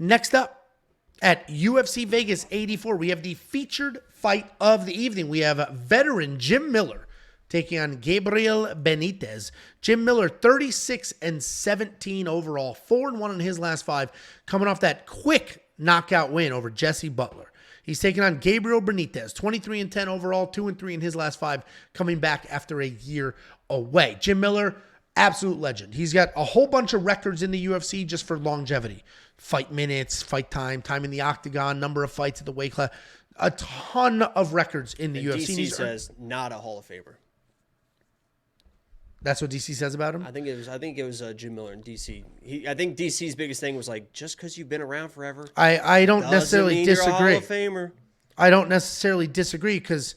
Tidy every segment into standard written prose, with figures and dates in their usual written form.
Next up at UFC Vegas 84, we have the featured fight of the evening. We have veteran Jim Miller taking on Gabriel Benítez. Jim Miller, 36-17 overall, 4-1 in his last 5, coming off that quick knockout win over Jesse Butler. He's taking on Gabriel Benítez, 23-10 overall, 2-3 in his last 5, coming back after a year away. Jim Miller, absolute legend. He's got a whole bunch of records in the UFC just for longevity. Fight minutes, fight time, time in the octagon, number of fights at the weight class. A ton of records in the UFC. DC says not a Hall of Famer. That's what DC says about him? I think it was Jim Miller in DC. I think DC's biggest thing was like, just because you've been around forever, I don't necessarily disagree. You're a Hall of Famer. I don't necessarily disagree because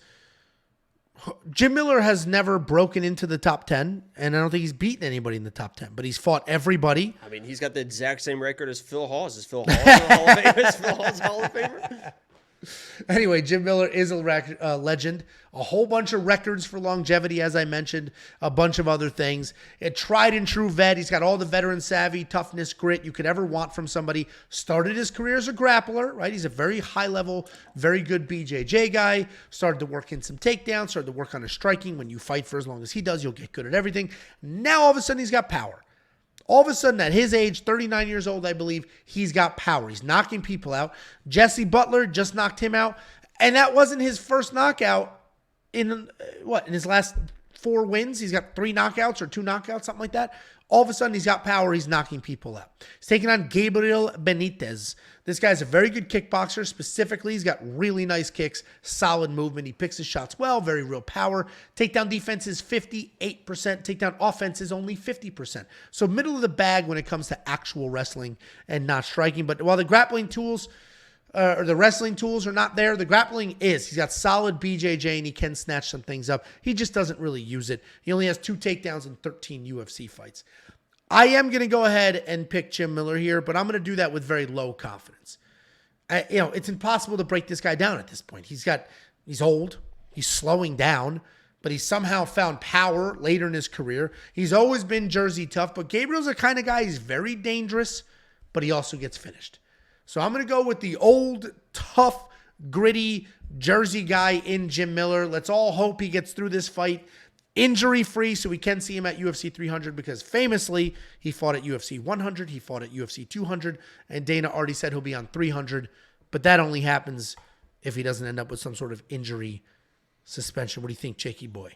Jim Miller has never broken into the top 10, and I don't think he's beaten anybody in the top 10, but he's fought everybody. I mean, he's got the exact same record as Phil Hawes. Is Phil Hawes a Hall of Famer? Is Phil Hawes a Hall of Famer? Anyway, Jim Miller is a legend. A whole bunch of records for longevity, as I mentioned, a bunch of other things. A tried and true vet. He's got all the veteran savvy, toughness, grit you could ever want from somebody. Started his career as a grappler, right? He's a very high level, very good BJJ guy. Started to work in some takedowns, started to work on his striking. When you fight for as long as he does, you'll get good at everything. Now, all of a sudden, he's got power. All of a sudden, at his age, 39 years old, I believe, he's got power. He's knocking people out. Jesse Butler just knocked him out. And that wasn't his first knockout in his last 4 wins? He's got 3 knockouts or 2 knockouts, something like that. All of a sudden, he's got power. He's knocking people out. He's taking on Gabriel Benítez. This guy's a very good kickboxer. Specifically, he's got really nice kicks, solid movement. He picks his shots well, very real power. Takedown defense is 58%. Takedown offense is only 50%. So middle of the bag when it comes to actual wrestling and not striking. But while the grappling tools or the wrestling tools are not there, the grappling is. He's got solid BJJ and he can snatch some things up. He just doesn't really use it. He only has 2 takedowns in 13 UFC fights. I am going to go ahead and pick Jim Miller here, but I'm going to do that with very low confidence. It's impossible to break this guy down at this point. He's old, he's slowing down, but he's somehow found power later in his career. He's always been Jersey tough, but Gabriel's the kind of guy, he's very dangerous, but he also gets finished. So I'm going to go with the old, tough, gritty Jersey guy in Jim Miller. Let's all hope he gets through this fight injury-free so we can see him at UFC 300 because famously he fought at UFC 100, he fought at UFC 200, and Dana already said he'll be on 300, but that only happens if he doesn't end up with some sort of injury suspension. What do you think, Jakey boy?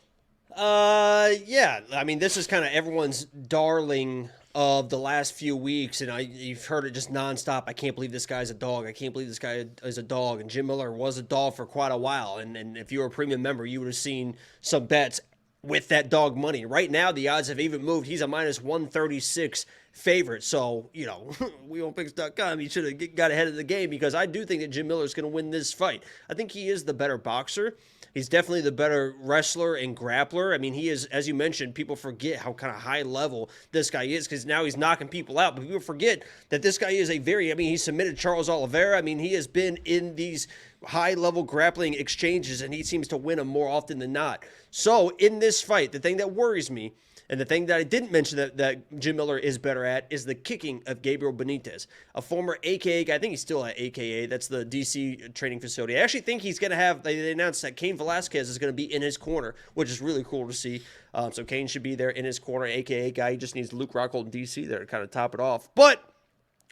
Yeah. I mean, this is kind of everyone's darling of the last few weeks, and you've heard it just nonstop. I can't believe this guy's a dog. I can't believe this guy is a dog. And Jim Miller was a dog for quite a while. And if you were a premium member, you would have seen some bets with that dog money. Right now, the odds have even moved. He's a minus 136 favorite. So, WeWon'tPicks.com, you should have got ahead of the game because I do think that Jim Miller is going to win this fight. I think he is the better boxer. He's definitely the better wrestler and grappler. I mean, he is, as you mentioned, people forget how kind of high level this guy is because now he's knocking people out. But people forget that this guy is he submitted Charles Oliveira. I mean, he has been in these high-level grappling exchanges, and he seems to win them more often than not. So in this fight, the thing that worries me, and the thing that I didn't mention that Jim Miller is better at is the kicking of Gabriel Benítez, a former AKA guy. I think he's still at AKA. That's the DC training facility. I actually think he's going to have, they announced that Cain Velasquez is going to be in his corner, which is really cool to see. So Cain should be there in his corner, AKA guy. He just needs Luke Rockhold and DC there to kind of top it off. But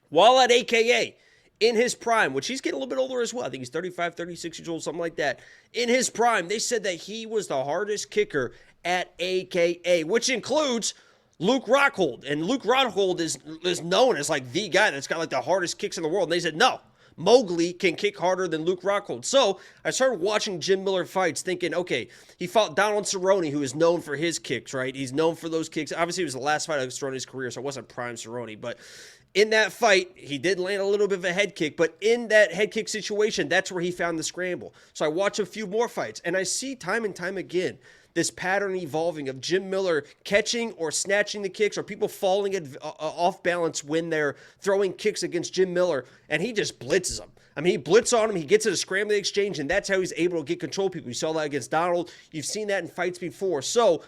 while at AKA, in his prime, which he's getting a little bit older as well. I think he's 35, 36 years old, something like that. In his prime, they said that he was the hardest kicker at AKA, which includes Luke Rockhold. And Luke Rockhold is known as like the guy that's got like the hardest kicks in the world. And they said, no, Mowgli can kick harder than Luke Rockhold. So I started watching Jim Miller fights thinking, okay, he fought Donald Cerrone, who is known for his kicks, right? He's known for those kicks. Obviously, it was the last fight of Cerrone's career, so it wasn't prime Cerrone, but in that fight, he did land a little bit of a head kick, but in that head kick situation, that's where he found the scramble. So I watch a few more fights, and I see time and time again this pattern evolving of Jim Miller catching or snatching the kicks or people falling off balance when they're throwing kicks against Jim Miller, and he just blitzes them. I mean, he blitzes on him, he gets in a scrambling exchange, and that's how he's able to get control of people. You saw that against Donald. You've seen that in fights before. So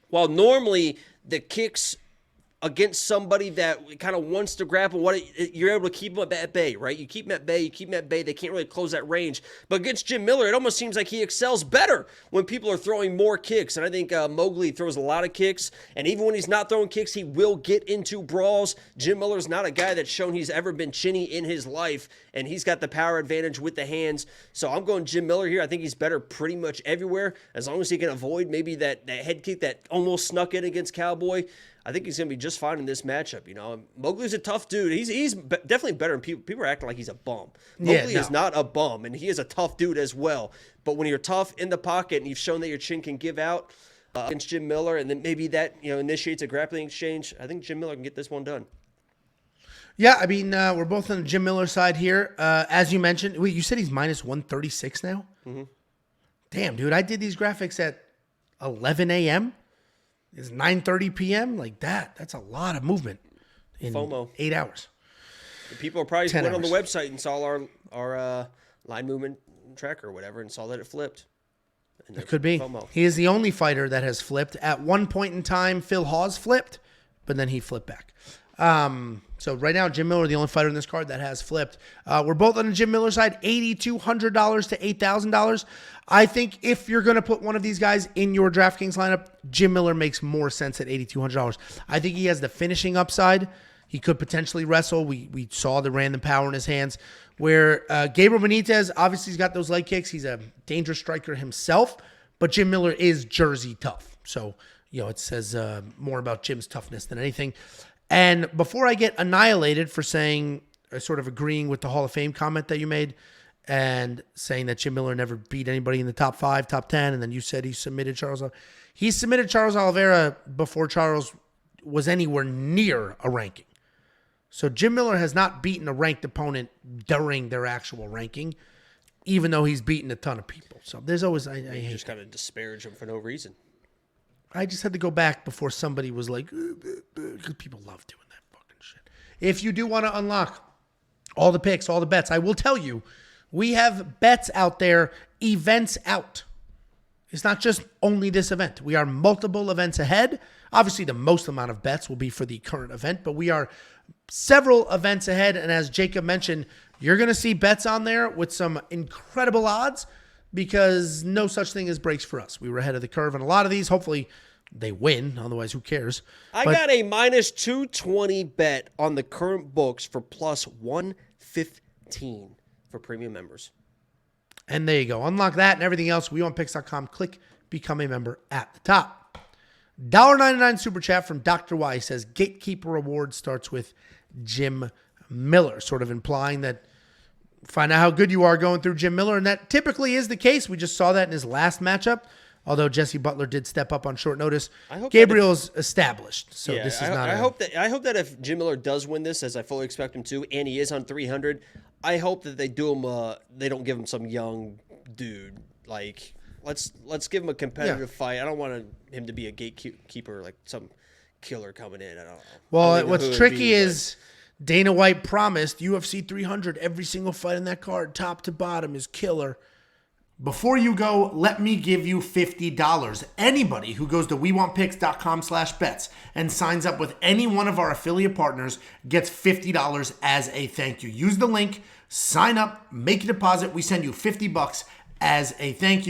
while normally the kicks against somebody that kind of wants to grapple, you're able to keep them at bay, right? You keep them at bay, they can't really close that range. But against Jim Miller, it almost seems like he excels better when people are throwing more kicks. And I think Mowgli throws a lot of kicks, and even when he's not throwing kicks, he will get into brawls. Jim Miller's not a guy that's shown he's ever been chinny in his life, and he's got the power advantage with the hands. So I'm going Jim Miller here. I think he's better pretty much everywhere, as long as he can avoid maybe that head kick that almost snuck in against Cowboy. I think he's going to be just fine in this matchup. You know, Mowgli's a tough dude. He's definitely better than people. People are acting like he's a bum. Mowgli is not a bum, and he is a tough dude as well. But when you're tough in the pocket and you've shown that your chin can give out against Jim Miller, and then maybe that initiates a grappling exchange, I think Jim Miller can get this one done. Yeah, I mean, we're both on the Jim Miller side here. As you mentioned, you said he's minus 136 now? Mm-hmm. Damn, dude, I did these graphics at 11 a.m. It's 9:30 p.m. Like that. That's a lot of movement in FOMO. 8 hours. The people probably went on the website and saw our line movement tracker or whatever and saw that it flipped. It could be. FOMO. He is the only fighter that has flipped. At one point in time, Phil Hawes flipped, but then he flipped back. So right now, Jim Miller, the only fighter in this card that has flipped. We're both on the Jim Miller side, $8,200 to $8,000. I think if you're going to put one of these guys in your DraftKings lineup, Jim Miller makes more sense at $8,200. I think he has the finishing upside. He could potentially wrestle. We saw the random power in his hands. Where Gabriel Benítez, obviously he's got those leg kicks. He's a dangerous striker himself, but Jim Miller is Jersey tough. So, it says more about Jim's toughness than anything. And before I get annihilated for saying, sort of agreeing with the Hall of Fame comment that you made and saying that Jim Miller never beat anybody in the top 5, top 10, and then you said he submitted Charles Oliveira before Charles was anywhere near a ranking. So Jim Miller has not beaten a ranked opponent during their actual ranking, even though he's beaten a ton of people. So there's always, I hate just kind of disparage him for no reason. I just had to go back before somebody was like, because people love doing that fucking shit. If you do want to unlock all the picks, all the bets, I will tell you, we have bets out there, events out. It's not just only this event. We are multiple events ahead. Obviously, the most amount of bets will be for the current event, but we are several events ahead. And as Jacob mentioned, you're going to see bets on there with some incredible odds because no such thing as breaks for us. We were ahead of the curve on a lot of these. Hopefully they win. Otherwise, who cares? I got a minus 220 bet on the current books for plus 115 for premium members. And there you go. Unlock that and everything else. WeWantPicks.com. Click Become a Member at the top. $1.99 super chat from Dr. Y says, Gatekeeper Reward starts with Jim Miller, sort of implying that find out how good you are going through Jim Miller. And that typically is the case. We just saw that in his last matchup. Although Jesse Butler did step up on short notice, Gabriel's established. So yeah, this is not. I hope that if Jim Miller does win this, as I fully expect him to, and he is on 300, I hope that they do him. They don't give him some young dude. Like let's give him a competitive fight. I don't want him to be a gatekeeper, like some killer coming in. I don't know. Well, what's tricky is Dana White promised UFC 300 every single fight in that card, top to bottom, is killer. Before you go, let me give you $50. Anybody who goes to WeWantPicks.com/bets and signs up with any one of our affiliate partners gets $50 as a thank you. Use the link, sign up, make a deposit. We send you $50 as a thank you.